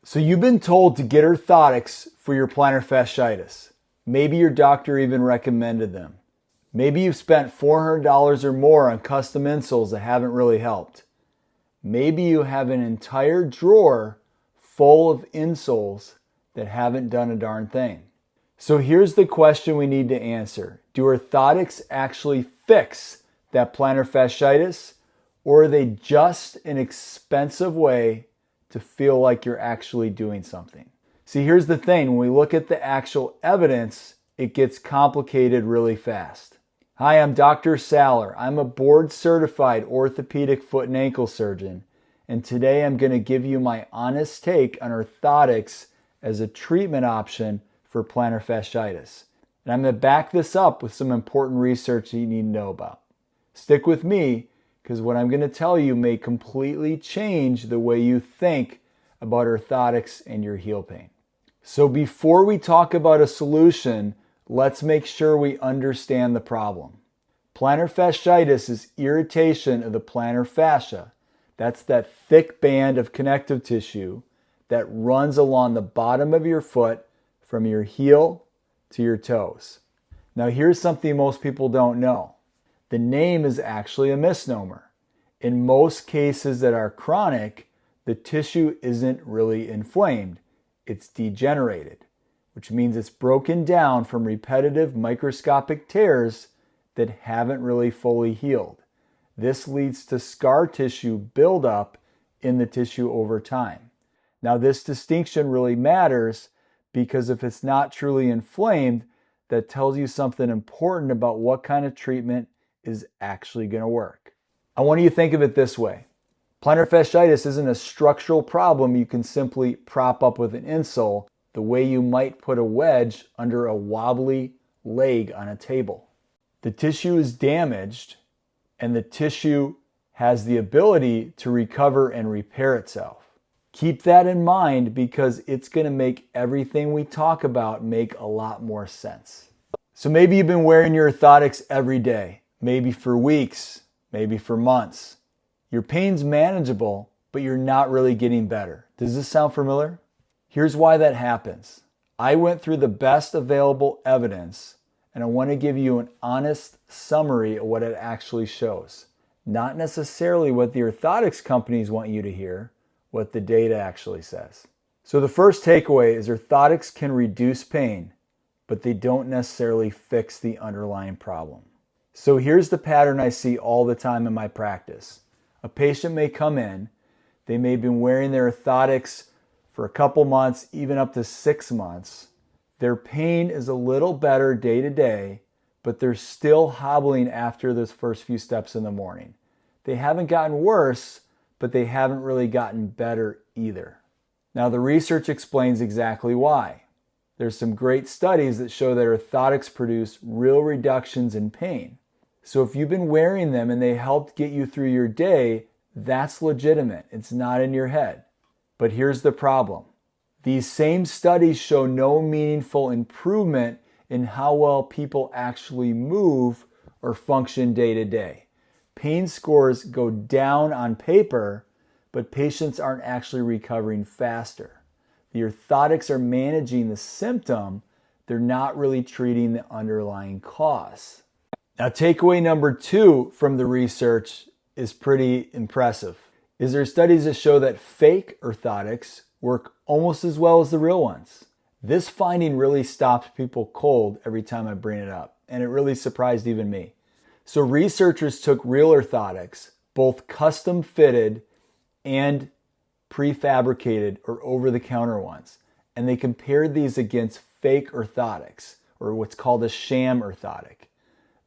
So you've been told to get orthotics for your plantar fasciitis. Maybe your doctor even recommended them. Maybe you've spent $400 or more on custom insoles that haven't really helped. Maybe you have an entire drawer full of insoles that haven't done a darn thing. So here's the question we need to answer. Do orthotics actually fix that plantar fasciitis, or are they just an expensive way to feel like you're actually doing something? See, here's the thing. When we look at the actual evidence, it gets complicated really fast. Hi, I'm Dr. Saller. I'm a board-certified orthopedic foot and ankle surgeon, and today I'm going to give you my honest take on orthotics as a treatment option for plantar fasciitis. And I'm going to back this up with some important research that you need to know about. Stick with me, because what I'm going to tell you may completely change the way you think about orthotics and your heel pain. So before we talk about a solution, let's make sure we understand the problem. Plantar fasciitis is irritation of the plantar fascia. That's that thick band of connective tissue that runs along the bottom of your foot from your heel to your toes. Now here's something most people don't know. The name is actually a misnomer. In most cases that are chronic, the tissue isn't really inflamed. It's degenerated, which means it's broken down from repetitive microscopic tears that haven't really fully healed. This leads to scar tissue buildup in the tissue over time. Now, this distinction really matters because if it's not truly inflamed, that tells you something important about what kind of treatment is actually going to work. I want you to think of it this way. Plantar fasciitis isn't a structural problem you can simply prop up with an insole the way you might put a wedge under a wobbly leg on a table. The tissue is damaged, and the tissue has the ability to recover and repair itself. Keep that in mind because it's going to make everything we talk about make a lot more sense. So maybe you've been wearing your orthotics every day, maybe for weeks, maybe for months. Your pain's manageable, but you're not really getting better. Does this sound familiar? Here's why that happens. I went through the best available evidence, and I want to give you an honest summary of what it actually shows. Not necessarily what the orthotics companies want you to hear, what the data actually says. So the first takeaway is orthotics can reduce pain, but they don't necessarily fix the underlying problem. So here's the pattern I see all the time in my practice. A patient may come in, they may have been wearing their orthotics for a couple months, even up to 6 months. Their pain is a little better day to day, but they're still hobbling after those first few steps in the morning. They haven't gotten worse, but they haven't really gotten better either. Now the research explains exactly why. There's some great studies that show that orthotics produce real reductions in pain. So if you've been wearing them and they helped get you through your day, that's legitimate. It's not in your head. But here's the problem. These same studies show no meaningful improvement in how well people actually move or function day to day. Pain scores go down on paper, but patients aren't actually recovering faster. The orthotics are managing the symptom. They're not really treating the underlying cause. Now, takeaway number 2 from the research is pretty impressive. There are studies that show that fake orthotics work almost as well as the real ones. This finding really stops people cold every time I bring it up, and it really surprised even me. So researchers took real orthotics, both custom fitted and prefabricated or over-the-counter ones, and they compared these against fake orthotics, or what's called a sham orthotic.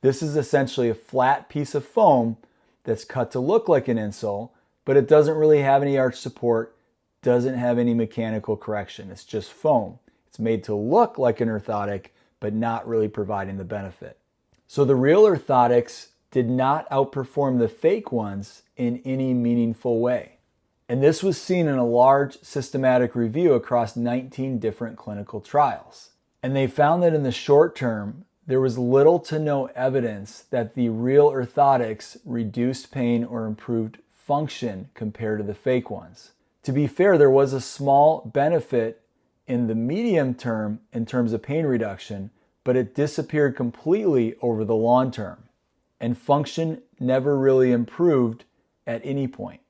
This is essentially a flat piece of foam that's cut to look like an insole, but it doesn't really have any arch support, doesn't have any mechanical correction. It's just foam. It's made to look like an orthotic, but not really providing the benefit. So the real orthotics did not outperform the fake ones in any meaningful way. And this was seen in a large systematic review across 19 different clinical trials. And they found that in the short term, there was little to no evidence that the real orthotics reduced pain or improved function compared to the fake ones. To be fair, there was a small benefit in the medium term in terms of pain reduction, but it disappeared completely over the long term, and function never really improved at any point.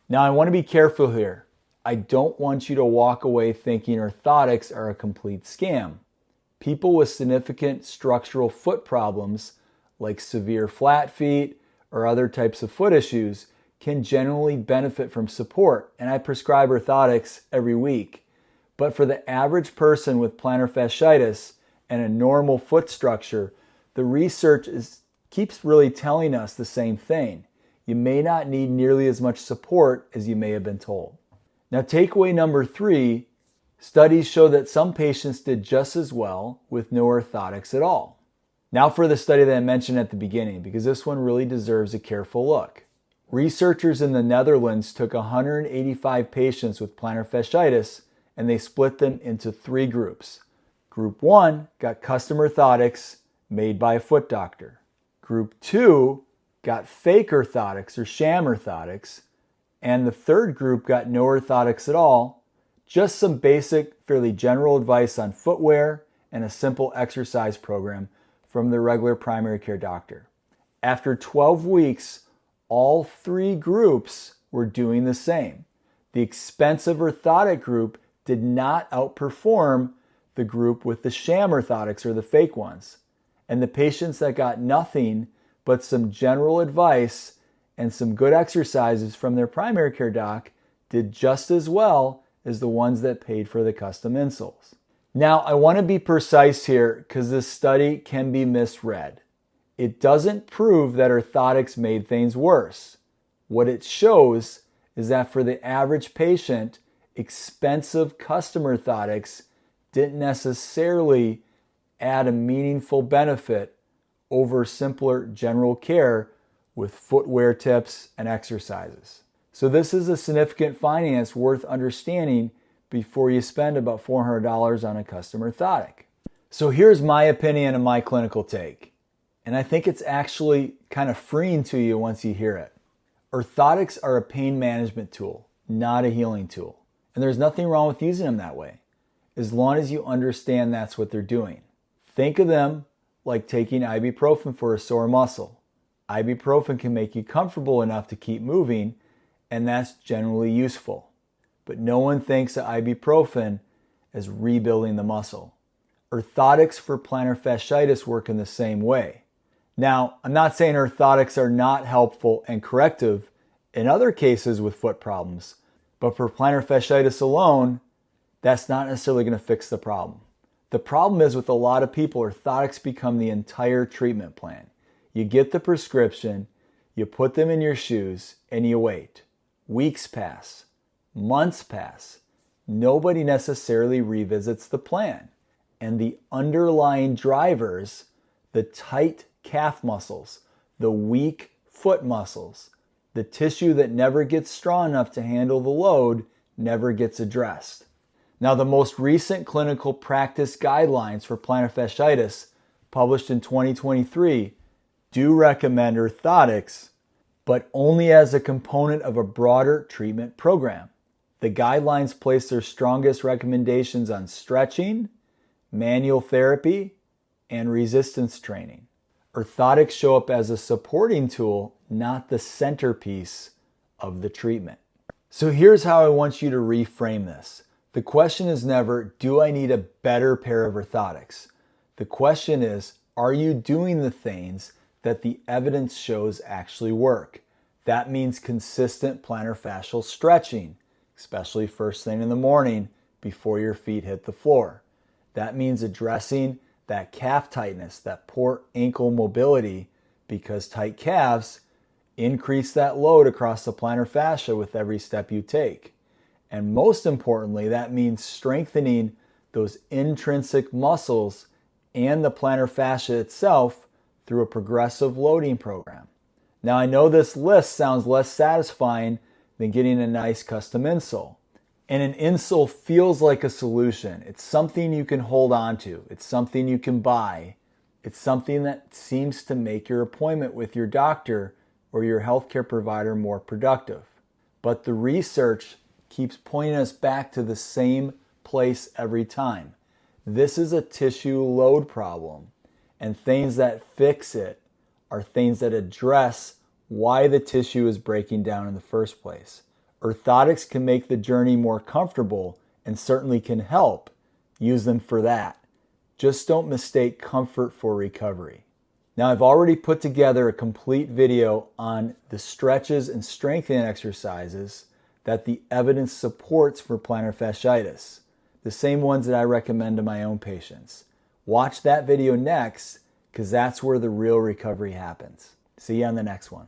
Now, I want to be careful here. I don't want you to walk away thinking orthotics are a complete scam. People with significant structural foot problems, like severe flat feet or other types of foot issues, can generally benefit from support, and I prescribe orthotics every week. But for the average person with plantar fasciitis and a normal foot structure, the research keeps really telling us the same thing. You may not need nearly as much support as you may have been told. Now, takeaway number 3, studies show that some patients did just as well with no orthotics at all. Now for the study that I mentioned at the beginning, because this one really deserves a careful look. Researchers in the Netherlands took 185 patients with plantar fasciitis and they split them into 3 groups. Group 1 got custom orthotics made by a foot doctor. Group 2 got fake orthotics or sham orthotics, and the third group got no orthotics at all, just some basic, fairly general advice on footwear and a simple exercise program from the regular primary care doctor. After 12 weeks, all 3 groups were doing the same. The expensive orthotic group did not outperform the group with the sham orthotics or the fake ones. And the patients that got nothing but some general advice and some good exercises from their primary care doc did just as well as the ones that paid for the custom insoles. Now, I want to be precise here because this study can be misread. It doesn't prove that orthotics made things worse. What it shows is that for the average patient, expensive custom orthotics didn't necessarily add a meaningful benefit over simpler general care with footwear tips and exercises. So this is a significant finding that's worth understanding before you spend about $400 on a custom orthotic. So here's my opinion and my clinical take. And I think it's actually kind of freeing to you once you hear it. Orthotics are a pain management tool, not a healing tool. And there's nothing wrong with using them that way, as long as you understand that's what they're doing. Think of them like taking ibuprofen for a sore muscle. Ibuprofen can make you comfortable enough to keep moving, and that's generally useful. But no one thinks of ibuprofen as rebuilding the muscle. Orthotics for plantar fasciitis work in the same way. Now, I'm not saying orthotics are not helpful and corrective in other cases with foot problems, but for plantar fasciitis alone, that's not necessarily going to fix the problem. The problem is with a lot of people, orthotics become the entire treatment plan. You get the prescription, you put them in your shoes, and you wait. Weeks pass, months pass. Nobody necessarily revisits the plan. And the underlying drivers, the tight calf muscles, the weak foot muscles, the tissue that never gets strong enough to handle the load, never gets addressed. Now, the most recent clinical practice guidelines for plantar fasciitis, published in 2023, do recommend orthotics, but only as a component of a broader treatment program. The guidelines place their strongest recommendations on stretching, manual therapy, and resistance training. Orthotics show up as a supporting tool, not the centerpiece of the treatment. So here's how I want you to reframe this. The question is never, do I need a better pair of orthotics? The question is, are you doing the things that the evidence shows actually work? That means consistent plantar fascial stretching, especially first thing in the morning before your feet hit the floor. That means addressing that calf tightness, that poor ankle mobility, because tight calves increase that load across the plantar fascia with every step you take. And most importantly, that means strengthening those intrinsic muscles and the plantar fascia itself through a progressive loading program. Now, I know this list sounds less satisfying than getting a nice custom insole. And an insole feels like a solution. It's something you can hold on to. It's something you can buy. It's something that seems to make your appointment with your doctor or your healthcare provider more productive. But the research keeps pointing us back to the same place every time. This is a tissue load problem, and things that fix it are things that address why the tissue is breaking down in the first place. Orthotics can make the journey more comfortable and certainly can help. Use them for that. Just don't mistake comfort for recovery. Now, I've already put together a complete video on the stretches and strengthening exercises that the evidence supports for plantar fasciitis, the same ones that I recommend to my own patients. Watch that video next, because that's where the real recovery happens. See you on the next one.